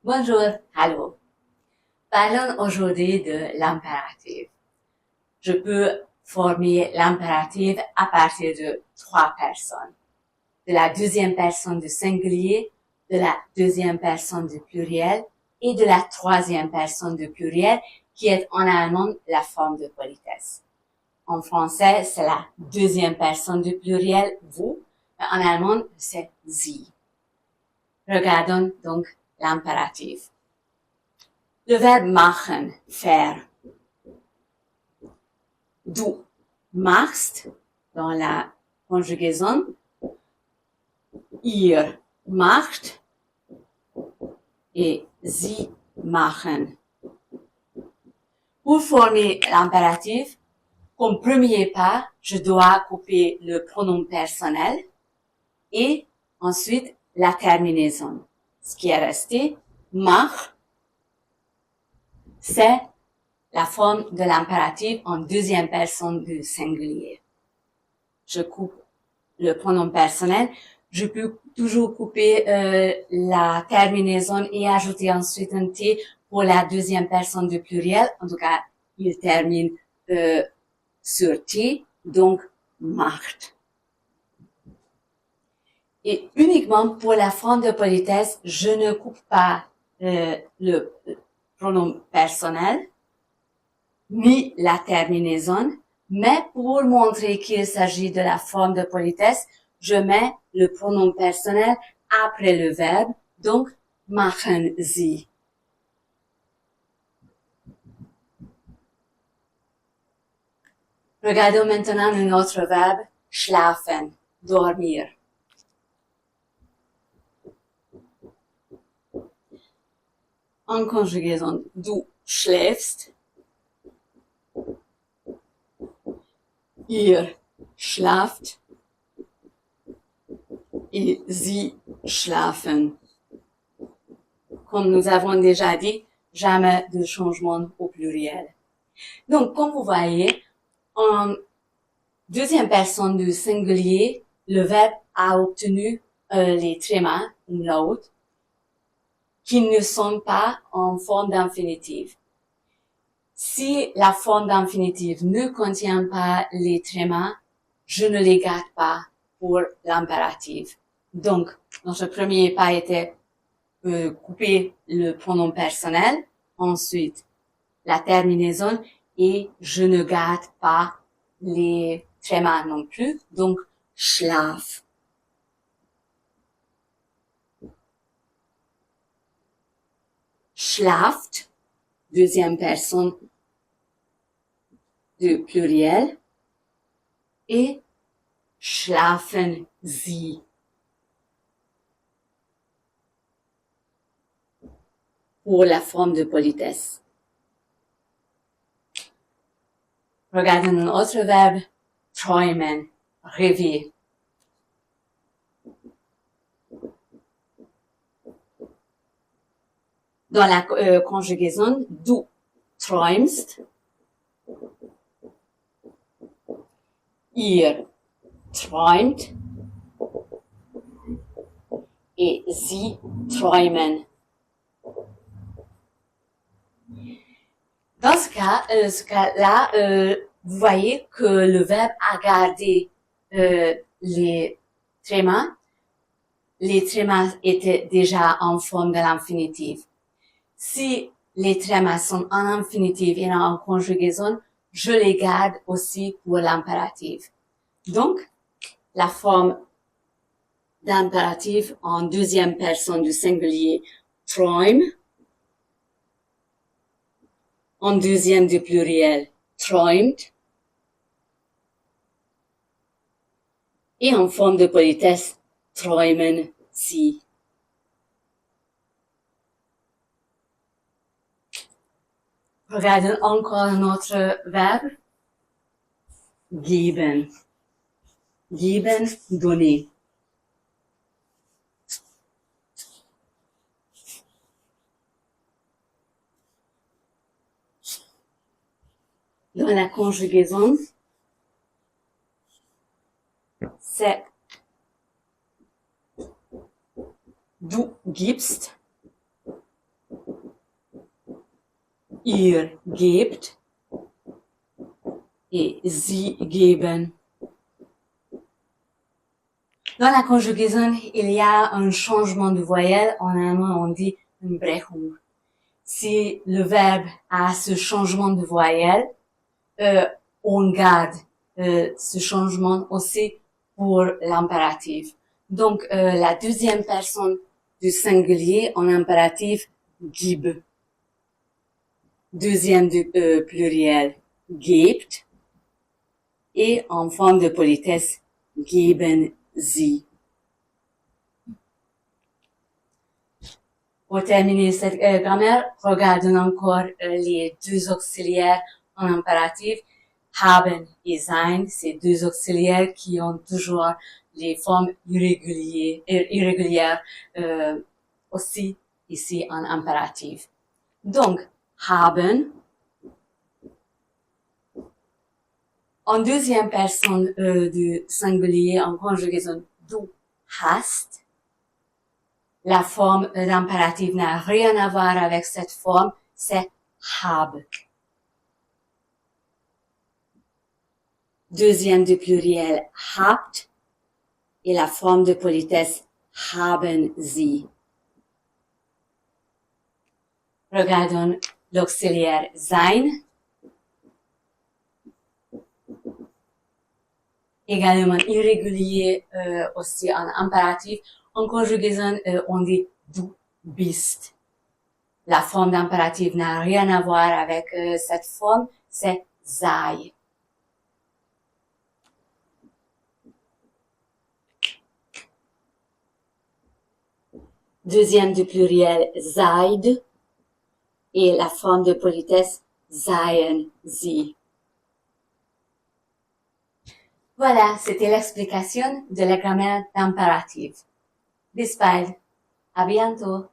Bonjour, hallo. Parlons aujourd'hui de l'impératif. Je peux former l'impératif à partir de trois personnes. De la deuxième personne du singulier, de la deuxième personne du pluriel et de la troisième personne du pluriel qui est en allemand la forme de politesse. En français, c'est la deuxième personne du pluriel, vous, mais en allemand, c'est sie. Regardons donc l'impératif. Le verbe machen, faire. Du machst dans la conjugaison. Ihr macht et sie machen. Pour former l'impératif, comme premier pas, je dois couper le pronom personnel et ensuite la terminaison. Ce qui est resté, mach, c'est la forme de l'impératif en deuxième personne du singulier. Je coupe le pronom personnel. Je peux toujours couper la terminaison et ajouter ensuite un T pour la deuxième personne du pluriel. En tout cas, il termine sur T, donc macht. Et uniquement pour la forme de politesse, je ne coupe pas le pronom personnel ni la terminaison, mais pour montrer qu'il s'agit de la forme de politesse, je mets le pronom personnel après le verbe, donc machen Sie. Regardons maintenant un autre verbe, schlafen, dormir. En conjugaison, du schläfst, ihr schlaft et sie schlafen. Comme nous avons déjà dit, jamais de changement au pluriel. Donc, comme vous voyez, en deuxième personne du singulier, le verbe a obtenu les trémas, umlaut, qui ne sont pas en forme d'infinitive. Si la forme d'infinitive ne contient pas les trémas, je ne les garde pas pour l'impératif. Donc, notre premier pas était couper le pronom personnel, ensuite la terminaison, et je ne garde pas les trémas non plus, donc schlaf. Schlaft, deuxième personne du pluriel, et schlafen Sie. Pour la forme de politesse. Regardons un autre verbe, träumen, rêver. Dans la conjugaison, du träumst, ihr träumt et sie träumen. Dans ce cas-là, vous voyez que le verbe a gardé les trémas. Les trémas étaient déjà en forme de l'infinitif. Si les trémas sont en infinitif et en conjugaison, je les garde aussi pour l'impératif. Donc, la forme d'impératif en deuxième personne du singulier, träum, en deuxième du pluriel, träumt, et en forme de politesse, träumen Sie. Regardons encore un autre verbe, geben. Geben, donner. Dans la conjugaison, c'est du gibst, ihr gebt et sie geben. Dans la conjugaison, il y a un changement de voyelle. En allemand, on dit une Brechung. Si le verbe a ce changement de voyelle, on garde ce changement aussi pour l'impératif. Donc, la deuxième personne du singulier en impératif, gib. Deuxième du pluriel, gebt. Et en forme de politesse, geben sie. Pour terminer cette grammaire, regardons encore les deux auxiliaires en impératif. Haben et sein, ces deux auxiliaires qui ont toujours les formes irrégulières aussi ici en impératif. Donc, haben, en deuxième personne du singulier en conjugaison, du hast. La forme d'impératif n'a rien à voir avec cette forme, c'est hab. Deuxième du pluriel, habt, et la forme de politesse, haben sie. Regardons l'auxiliaire sein. Également irrégulier aussi en impératif. En conjugaison, on dit du bist. La forme d'impératif n'a rien à voir avec cette forme, c'est sei. Deuxième du pluriel, seid, et la forme de politesse, seien sie. Voilà, c'était l'explication de la grammaire d'impératif. Bis bald. À bientôt.